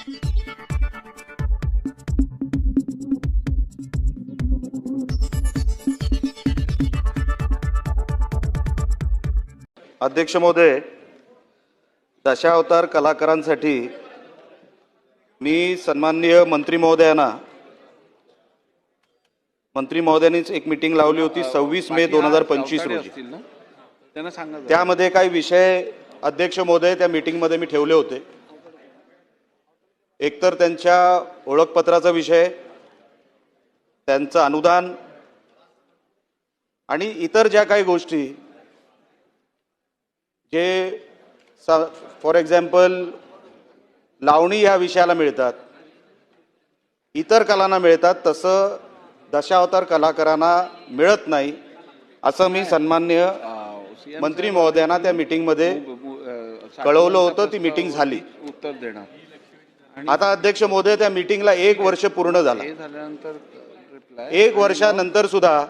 अध्यक्ष महोदय, दशावतार कलाकारांसाठी मी सन्माननीय मंत्री महोदयांनीच एक मीटिंग लावली होती 26 मे 2025 रोजी। त्यामध्ये काही विषय अध्यक्ष महोदय त्या मीटिंग मध्ये मी ठेवले होते। एकतर त्यांच्या ओळखपत्राचा विषय, त्यांचं अनुदान आणि इतर ज्या काही गोष्टी जे फॉर एक्झाम्पल लावणी या विषयाला मिळतात, इतर कलांना मिळतात, तसं दशावतार कलाकारांना मिळत नाही असं मी सन्माननीय मंत्री महोदयांना त्या मीटिंग मध्ये कळवलं होतं। ती मीटिंग झाली। उत्तर देणार। आता अध्यक्ष महोदय, त्या मीटिंगला 1 वर्ष पूर्ण झालं। 1 वर्षानंतर सुद्धा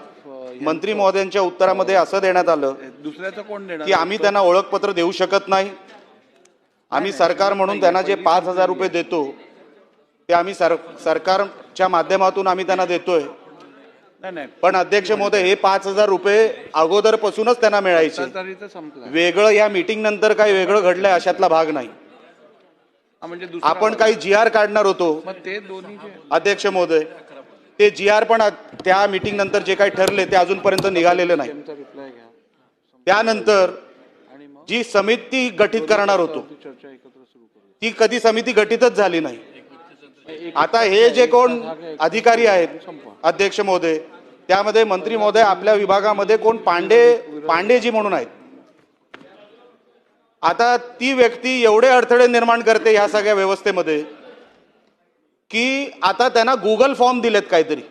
मंत्री महोदयांच्या उत्तरामध्ये असं देण्यात आलं दुसऱ्याचं कोण देणार की आम्ही त्यांना ओळखपत्र देऊ शकत नाही। आम्ही सरकार म्हणून त्यांना जे 5,000 रुपये देतो ते आम्ही सरकारच्या माध्यमातून आम्ही त्यांना देतोय। पण अध्यक्ष महोदय, हे 5,000 रुपये अगोदरपासूनच त्यांना मिळायचे। वेगळं या मीटिंग नंतर काही वेगळं घडलंय अशातला भाग नाही। आपण काही GR काढणार होतो अध्यक्ष महोदय, ते GR पण त्या मीटिंग नंतर जे काही ठरले ते अजूनपर्यंत निघालेले नाही। त्यानंतर जी समिती गठीत करणार होतो ती कधी समिती गठीतच झाली नाही। आता हे जे कोण अधिकारी आहेत अध्यक्ष महोदय, त्यामध्ये मंत्री महोदय आपल्या विभागामध्ये कोण पांडेजी म्हणून आहेत। आता ती व्यक्ती एवढे अडथळे निर्माण करते ह्या सगळ्या व्यवस्थेमध्ये की आता त्यांना गुगल फॉर्म दिलेत काहीतरी।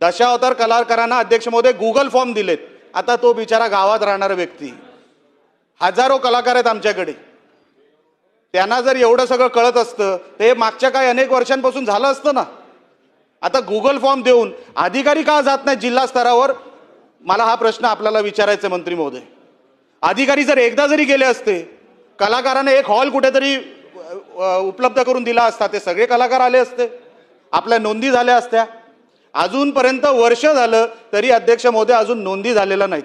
दशावतार कलाकारांना अध्यक्ष महोदय गुगल फॉर्म दिलेत। आता तो बिचारा गावात राहणारा व्यक्ती, हजारो कलाकार आहेत आमच्याकडे, त्यांना जर एवढं सगळं कळत असतं ते मागच्या काही अनेक वर्षांपासून झालं असतं ना। आता गुगल फॉर्म देऊन अधिकारी का जात नाही जिल्हा स्तरावर? मला हा प्रश्न आपल्याला विचारायचा मंत्री महोदय। अधिकारी जर एकदा जरी गेले असते, कलाकारांना एक हॉल कुठेतरी उपलब्ध करून दिला असता, ते सगळे कलाकार आले असते, आपल्या नोंदी झाल्या असत्या। अजूनपर्यंत वर्ष झालं तरी अध्यक्ष महोदय अजून नोंदी झालेल्या नाहीत।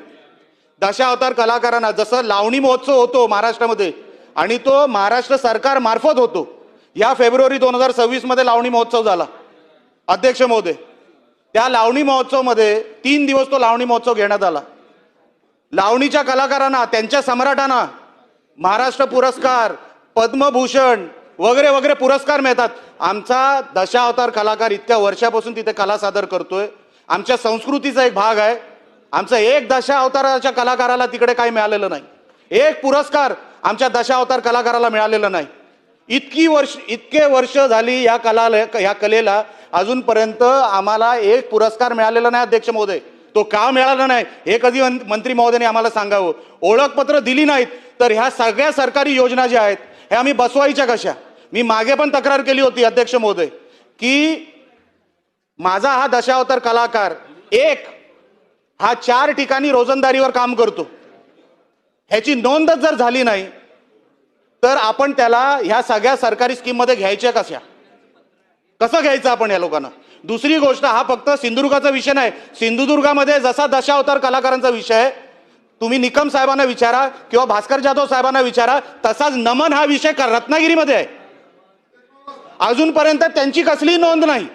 दशावतार कलाकारांना जसं लावणी महोत्सव होतो महाराष्ट्रामध्ये आणि तो महाराष्ट्र सरकार मार्फत होतो, या फेब्रुवारी 2026 मध्ये लावणी महोत्सव झाला अध्यक्ष महोदय। त्या लावणी महोत्सव मध्ये 3 दिवस तो लावणी महोत्सव घेण्यात आला। लावणीच्या कलाकारांना, त्यांच्या सम्राटांना महाराष्ट्र पुरस्कार, पद्मभूषण वगैरे वगैरे पुरस्कार मिळतात। आमचा दशावतार कलाकार इतक्या वर्षापासून तिथे कला सादर करतोय, आमच्या संस्कृतीचा एक भाग आहे। आमचा एक दशावताराच्या कलाकाराला तिकडे काही मिळालेलं नाही, एक पुरस्कार आमच्या दशावतार कलाकाराला मिळालेला नाही। इतके वर्ष झाली या कलेला अजूनपर्यंत आम्हाला एक पुरस्कार मिळालेला नाही अध्यक्ष महोदय। तो का मिळाला नाही हे कधी मंत्री महोदयांनी आम्हाला सांगावं। ओळखपत्र दिली नाहीत तर ह्या सगळ्या सरकारी योजना ज्या आहेत हे आम्ही बसवायच्या कशा? मी मागे पण तक्रार केली होती अध्यक्ष महोदय की माझा हा दशावतार कलाकार हा 4 ठिकाणी रोजंदारीवर काम करतो, ह्याची नोंदच जर झाली नाही तर आपण त्याला ह्या सगळ्या सरकारी स्कीम मध्ये घ्यायच्या कशा? कसं घ्यायचं आपण या लोकांना? दुसरी गोष्ट, हा फक्त सिंधुदुर्गाचा विषय नाही। सिंधुदुर्गामध्ये जसा दशावतार कलाकारांचा विषय तुम्ही निकम साहेबांना विचारा किंवा भास्कर जाधव साहेबांना विचारा, तसाच नमन हा विषय रत्नागिरीमध्ये आहे। अजूनपर्यंत त्यांची कसली नोंद नाही।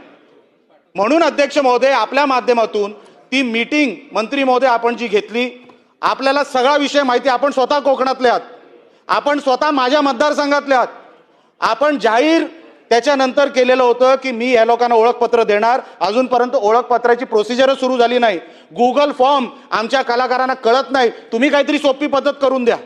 म्हणून अध्यक्ष महोदय, आपल्या माध्यमातून ती मीटिंग मंत्री महोदय आपण जी घेतली, आपल्याला सगळा विषय माहिती। आपण स्वतः कोकणातले आहात, आपण स्वतः माझ्या मतदारसंघातले आहात। आपण जाहीर त्याच्यानंतर केलेलं होतं की मी या लोकांना ओळखपत्र देणार, अजूनपर्यंत ओळखपत्राची प्रोसिजरच सुरू झाली नाही। गुगल फॉर्म आमच्या कलाकारांना कळत नाही, तुम्ही काहीतरी सोपी पद्धत करून द्या,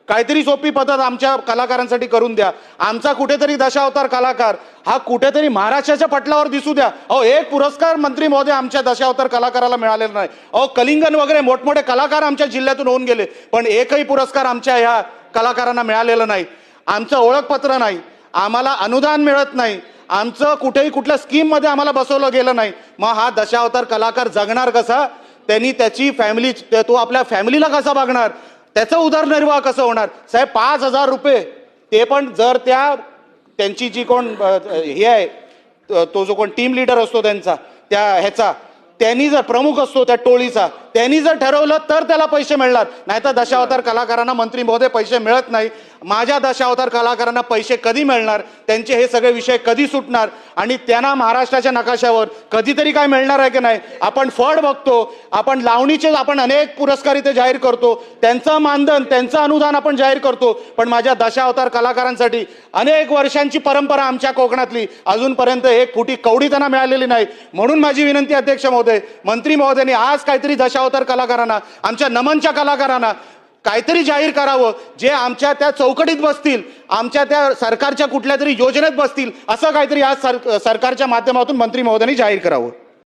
काहीतरी सोपी पद्धत आमच्या कलाकारांसाठी करून द्या। आमचा कुठेतरी दशावतार कलाकार हा कुठेतरी महाराष्ट्राच्या पटलावर दिसू द्या। एक पुरस्कार मंत्री महोदय आमच्या दशावतार कलाकाराला मिळालेला नाही। कलिंगन वगैरे मोठमोठे कलाकार आमच्या जिल्ह्यातून होऊन गेले, पण एकही पुरस्कार आमच्या ह्या कलाकारांना मिळालेला नाही। आमचं ओळखपत्र नाही, आम्हाला अनुदान मिळत नाही, आमचं कुठेही कुठल्या स्कीम मध्ये आम्हाला बसवलं गेलं नाही। मग हा दशावतार कलाकार जगणार कसा? त्यांनी त्याची फॅमिली, तो आपल्या फॅमिलीला कसा बघणार? त्याचा उदरनिर्वाह कसं होणार? साहेब 5,000 रुपये, ते पण जर त्या त्यांची जी कोण हे आहे तो जो कोण टीम लीडर असतो त्यांचा त्यांनी जर प्रमुख असतो त्या टोळीचा, त्यांनी जर ठरवलं तर त्याला पैसे मिळणार, नाहीतर दशावतार कलाकारांना मंत्री महोदय पैसे मिळत नाही. माझ्या दशावतार कलाकारांना पैसे कधी मिळणार, त्यांचे हे सगळे विषय कधी सुटणार आणि त्यांना महाराष्ट्राच्या नकाशावर कधीतरी काय मिळणार आहे की नाही. आपण फड बघतो, आपण लावणीचे आपण अनेक पुरस्कार इथे जाहीर करतो, त्यांचं मानधन त्यांचं अनुदान आपण जाहीर करतो, पण माझ्या दशावतार कलाकारांसाठी अनेक वर्षांची परंपरा आमच्या कोकणातली अजूनपर्यंत एक फुटी कवडी त्यांना मिळालेली नाही. म्हणून माझी विनंती अध्यक्ष महोदय, मंत्री महोदयांनी आज काहीतरी दशावतार कलाकारांना, आमच्या नमनच्या कलाकारांना काहीतरी जाहीर करावं, जे आमच्या त्या चौकटीत बसतील, आमच्या त्या सरकारच्या कुठल्या तरी योजनेत बसतील, असं काहीतरी आज सरकारच्या माध्यमातून मंत्री महोदयांनी जाहीर करावं.